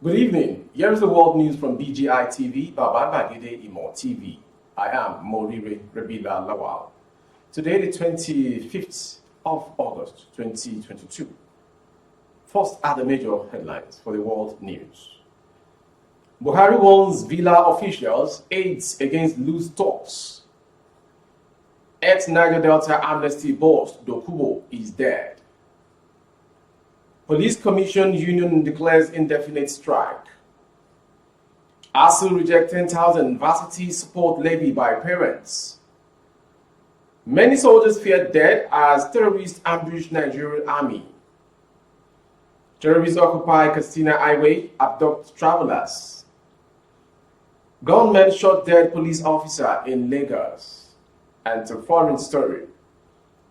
Good evening. Here is the world news from BGI TV, Baba Bagide Imo TV. I am Morire Rebila Lawal. Today, the 25th of August, 2022. First are the major headlines for the world news. Buhari warns villa officials, aids against loose talks. Ex-Niger Delta Amnesty boss Dokubo is dead. Police Commission Union declares indefinite strike. ASU reject 10,000 varsity support levy by parents. Many soldiers feared dead as terrorists ambush Nigerian army. Terrorists occupy Katsina Highway, abduct travelers. Gunmen shot dead police officer in Lagos. And to foreign story.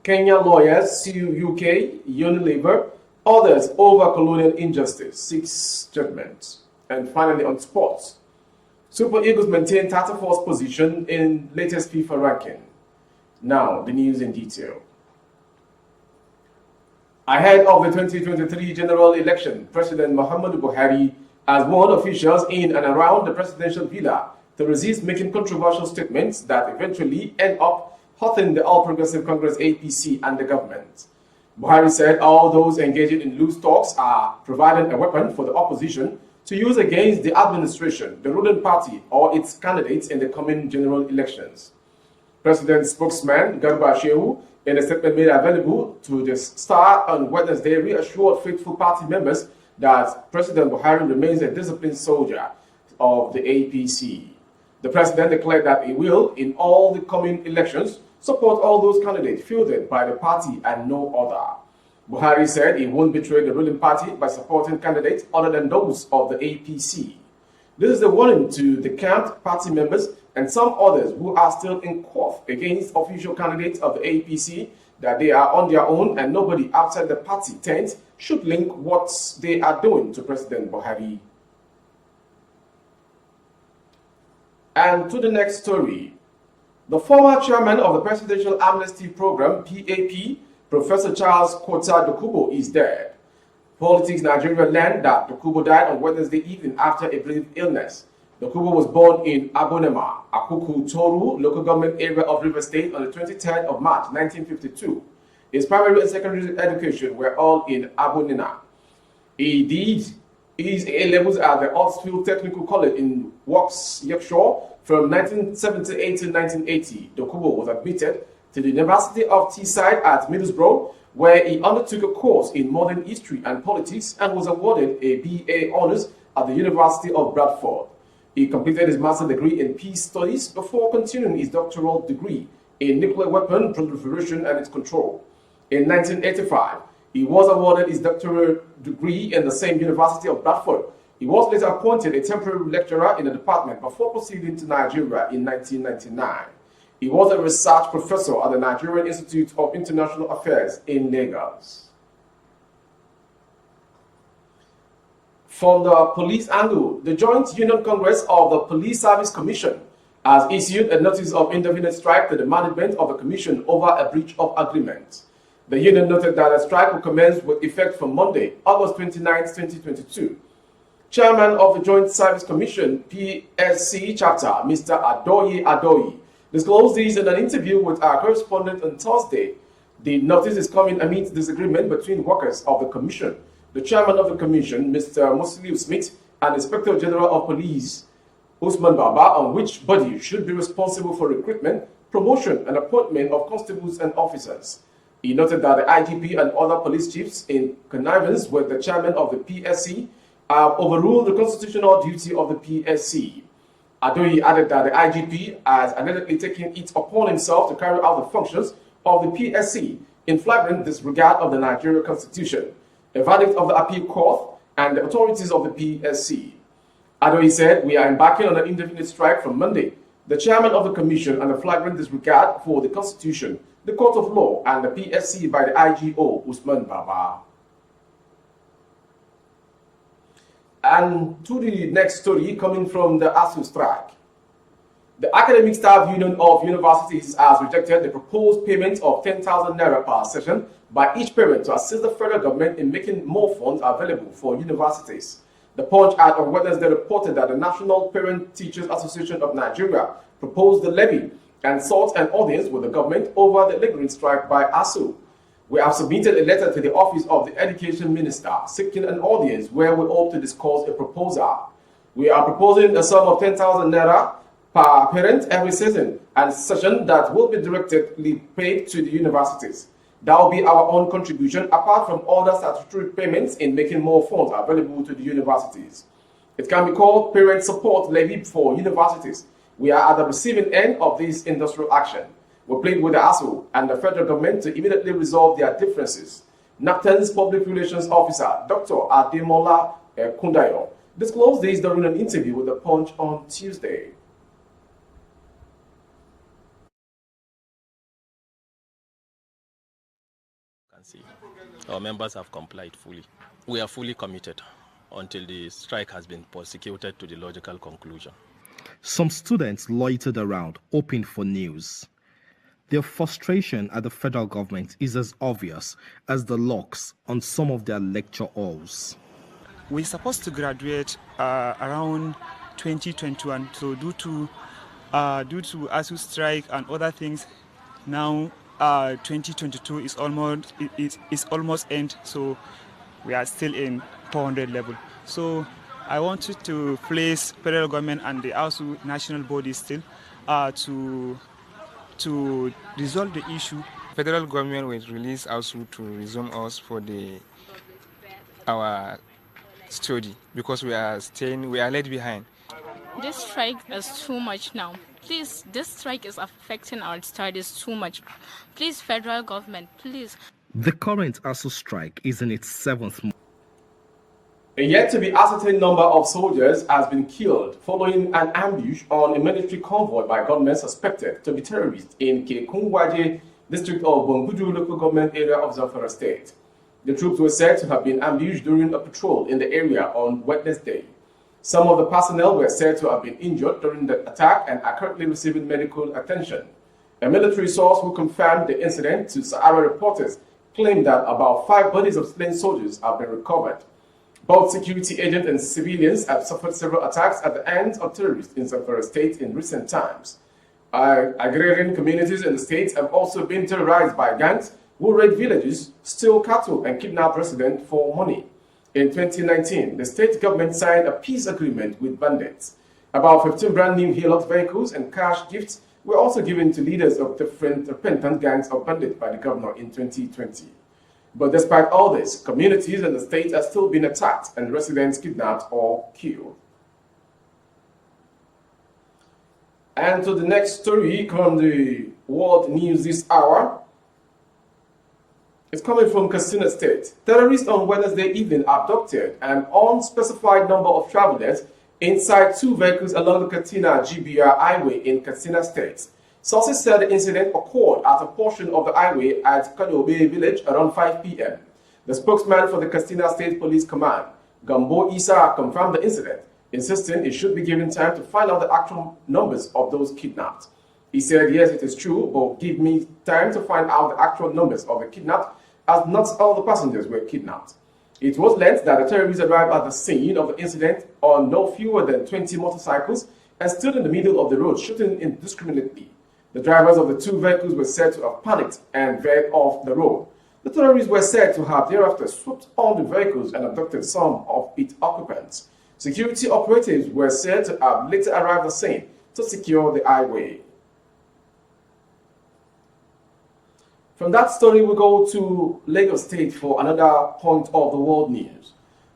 Kenya lawyers sue UK, Unilever, others over colonial injustice, seeks judgment. And finally on sports. Super Eagles maintain 34th position in latest FIFA ranking. Now, the news in detail. Ahead of the 2023 general election, President Muhammadu Buhari has warned officials in and around the presidential villa to resist making controversial statements that eventually end up hurting the All Progressive Congress APC and the government. Buhari said all those engaging in loose talks are providing a weapon for the opposition to use against the administration, the ruling party, or its candidates in the coming general elections. President spokesman Garba Shehu, in a statement made available to the Star on Wednesday, reassured faithful party members that President Buhari remains a disciplined soldier of the APC. The president declared that he will, in all the coming elections, support all those candidates fielded by the party and no other. Buhari said he won't betray the ruling party by supporting candidates other than those of the APC. This is a warning to the camped party members and some others who are still in court against official candidates of the APC that they are on their own and nobody outside the party tent should link what they are doing to President Buhari. And to the next story. The former chairman of the Presidential Amnesty Program, PAP, Professor Charles Kota Dokubo, is dead. Politics Nigeria learned that Dokubo died on Wednesday evening after a brief illness. Dokubo was born in Abonema, Akuku Toru, local government area of River State on the 23rd of March, 1952. His primary and secondary education were all in Abonena. He did his A-levels at the Oxfield Technical College in Wax, Yorkshire. From 1978 to 1980, Dokubo was admitted to the University of Teesside at Middlesbrough, where he undertook a course in modern history and politics and was awarded a BA Honours at the University of Bradford. He completed his master's degree in peace studies before continuing his doctoral degree in nuclear weapon proliferation and its control. In 1985, he was awarded his doctoral degree in the same University of Bradford. He was later appointed a temporary lecturer in the department before proceeding to Nigeria in 1999. He was a research professor at the Nigerian Institute of International Affairs in Lagos. From the police angle, the Joint Union Congress of the Police Service Commission has issued a notice of indefinite strike to the management of the commission over a breach of agreement. The union noted that a strike will commence with effect from Monday, August 29, 2022. Chairman of the Joint Service Commission, PSC chapter, Mr. Adoyi, disclosed this in an interview with our correspondent on Thursday. The notice is coming amid disagreement between workers of the commission, the chairman of the commission, Mr. Musliu Smith, and Inspector General of Police, Usman Baba, on which body should be responsible for recruitment, promotion, and appointment of constables and officers. He noted that the IGP and other police chiefs, in connivance with the chairman of the PSC, have overruled the constitutional duty of the PSC. Adoyi added that the IGP has allegedly taken it upon himself to carry out the functions of the PSC in flagrant disregard of the Nigerian Constitution, a verdict of the appeal court, and the authorities of the PSC. Adoyi said, "We are embarking on an indefinite strike from Monday. The chairman of the commission and the flagrant disregard for the Constitution, the court of law, and the PSC by the IGO, Usman Baba." And to the next story coming from the ASU strike. The Academic Staff Union of Universities has rejected the proposed payment of 10,000 naira per session by each parent to assist the federal government in making more funds available for universities. The Punch ad on Wednesday reported that the National Parent Teachers Association of Nigeria proposed the levy and sought an audience with the government over the lingering strike by ASU. We have submitted a letter to the Office of the Education Minister seeking an audience where we hope to discuss a proposal. We are proposing a sum of 10,000 naira per parent every season and session that will be directly paid to the universities. That will be our own contribution apart from other statutory payments in making more funds available to the universities. It can be called Parent Support Levy for universities. We are at the receiving end of this industrial action. We plead with the ASU and the federal government to immediately resolve their differences. NAPTEN's Public Relations Officer, Dr. Ademola Kundayo, disclosed this during an interview with The Punch on Tuesday. Our members have complied fully. We are fully committed until the strike has been prosecuted to the logical conclusion. Some students loitered around, hoping for news. Their frustration at the federal government is as obvious as the locks on some of their lecture halls. We're supposed to graduate around 2021, so due to ASU strike and other things, now 2022 is almost end, so we are still in 400 level. So I wanted to place federal government and the ASU national body still to resolve the issue. Federal government will release ASU to resume us for our study because we are left behind. This strike is too much now. Please, this strike is affecting our studies too much. Please, federal government, please. The current ASU strike is in its 7th month. A yet-to-be ascertained number of soldiers has been killed following an ambush on a military convoy by gunmen suspected to be terrorists in Kekungwaje district of Bongudu local government area of Zamfara state. The troops were said to have been ambushed during a patrol in the area on Wednesday. Some of the personnel were said to have been injured during the attack and are currently receiving medical attention. A military source who confirmed the incident to Sahara reporters claimed that about 5 bodies of slain soldiers have been recovered. Both security agents and civilians have suffered several attacks at the hands of terrorists in Zamfara state in recent times. Agrarian communities in the state have also been terrorized by gangs who raid villages, steal cattle, and kidnap residents for money. In 2019, the state government signed a peace agreement with bandits. About 15 brand new Hilux vehicles and cash gifts were also given to leaders of different repentant gangs of bandits by the governor in 2020. But despite all this, communities in the state are still being attacked and residents kidnapped or killed. And to the next story from the world news this hour. It's coming from Katsina State. Terrorists on Wednesday evening abducted an unspecified number of travelers inside 2 vehicles along the Katsina-GBR highway in Katsina State. Sources said the incident occurred at a portion of the highway at Kadobe village around 5 p.m. The spokesman for the Katsina State Police Command, Gambo Isa, confirmed the incident, insisting it should be given time to find out the actual numbers of those kidnapped. He said, yes, it is true, but give me time to find out the actual numbers of the kidnapped, as not all the passengers were kidnapped. It was learned that the terrorists arrived at the scene of the incident on no fewer than 20 motorcycles and stood in the middle of the road shooting indiscriminately. The drivers of the 2 vehicles were said to have panicked and veered off the road. The terrorists were said to have thereafter swooped on the vehicles and abducted some of its occupants. Security operatives were said to have later arrived at the scene to secure the highway. From that story, we go to Lagos State for another point of the world news.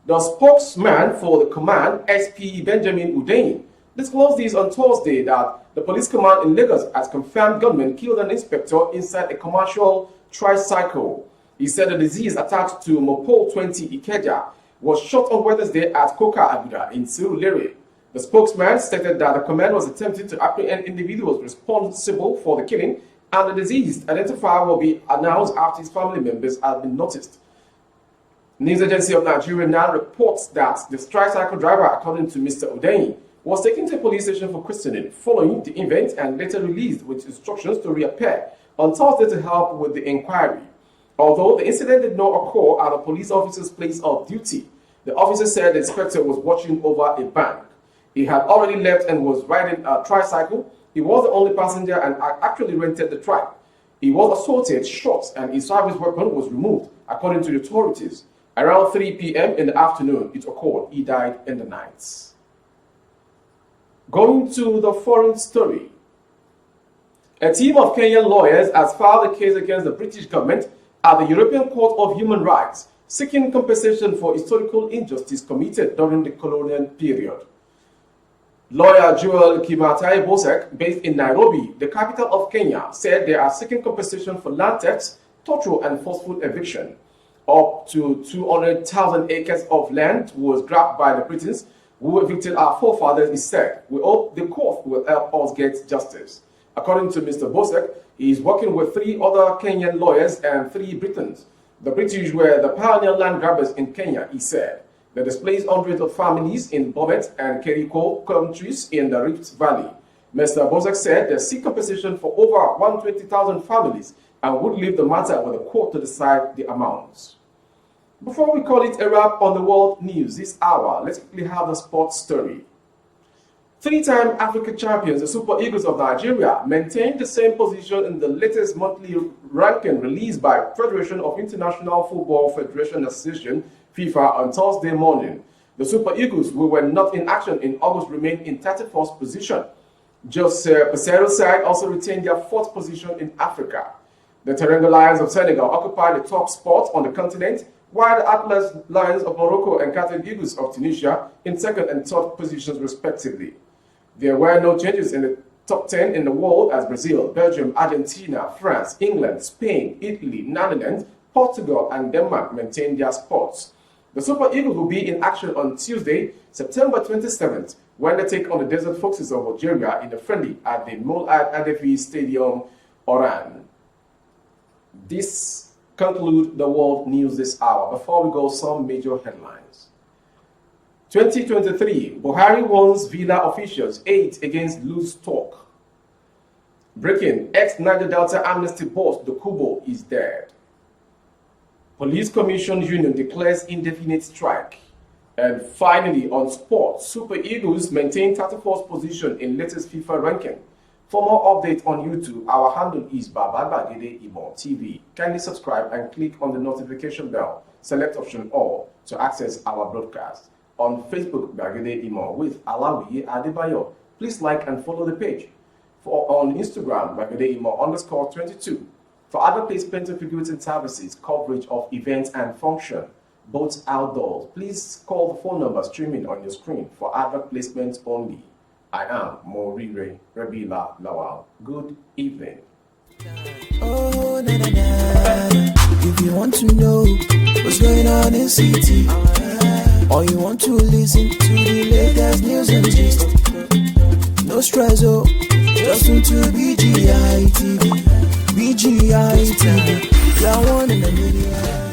The spokesman for the command, SP Benjamin Hundeyin, disclosed this on Thursday that the police command in Lagos has confirmed gunmen killed an inspector inside a commercial tricycle. He said the disease attached to Mopol 20 Ikeja was shot on Wednesday at Koka Aguda in Surulere. The spokesman stated that the command was attempting to apprehend individuals responsible for the killing, and the deceased identifier will be announced after his family members have been noticed. News Agency of Nigeria now reports that the tricycle driver, according to Mr. Hundeyin, was taken to a police station for questioning following the event and later released with instructions to reappear on Thursday to help with the inquiry. Although the incident did not occur at a police officer's place of duty, The officer said the inspector was watching over a bank. He had already left and was riding a tricycle. He was the only passenger and actually rented the trike. He was assaulted, shot, and his service weapon was removed, according to the authorities. Around 3 p.m. in the afternoon, it occurred. He died in the night. Going to the foreign story. A team of Kenyan lawyers has filed a case against the British government at the European Court of Human Rights, seeking compensation for historical injustice committed during the colonial period. Lawyer Joel Kimatai Bosek, based in Nairobi, the capital of Kenya, said they are seeking compensation for land thefts, torture, and forceful eviction. Up to 200,000 acres of land was grabbed by the Britons who evicted our forefathers, he said. We hope the court will help us get justice. According to Mr. Bosek, he is working with 3 other Kenyan lawyers and 3 Britons. The British were the pioneer land grabbers in Kenya, he said. They displaced hundreds of families in Bomet and Keriko countries in the Rift Valley. Mr. Bosek said they seek compensation for over 120,000 families and would leave the matter with the court to decide the amounts. Before we call it a wrap on the world news this hour, let's quickly have the sports story. 3-time African champions, the Super Eagles of Nigeria, maintained the same position in the latest monthly ranking released by Federation of International Football Federation Association, FIFA, on Thursday morning. The Super Eagles, who were not in action in August, remained in 31st position. Jose Pesero's side also retained their 4th position in Africa. The Teranga Lions of Senegal occupied the top spot on the continent, while the Atlas Lions of Morocco and Carthage Eagles of Tunisia in 2nd and 3rd positions respectively. There were no changes in the top 10 in the world as Brazil, Belgium, Argentina, France, England, Spain, Italy, Netherlands, Portugal, and Denmark maintained their spots. The Super Eagles will be in action on Tuesday, September 27th, when they take on the Desert Foxes of Algeria in a friendly at the Moulad Adefi Stadium, Oran. This concludes the world news this hour. Before we go, some major headlines. 2023, Buhari warns Villa officials 8 against loose talk. Breaking, ex-Niger Delta Amnesty boss Dokubo is dead. Police Commission Union declares indefinite strike. And finally, on sports, Super Eagles maintain 34th position in latest FIFA ranking. For more updates on YouTube, our handle is Babagede Imo TV. Kindly subscribe and click on the notification bell. Select option all to access our broadcast. On Facebook, Bagede Imo with Alawi Adebayo. Please like and follow the page. On Instagram, Bagede Imo _22. For other placement of figurates and services, coverage of events and function, both outdoors, please call the phone number streaming on your screen for advert placements only. I am Morire Rabila Lawal. Good evening. Oh, na, na, na. If you want to know what's going on in city, or you want to listen to the latest news and gist, no stress, oh, just tune to BGI TV. BGI TV, you're one in a million.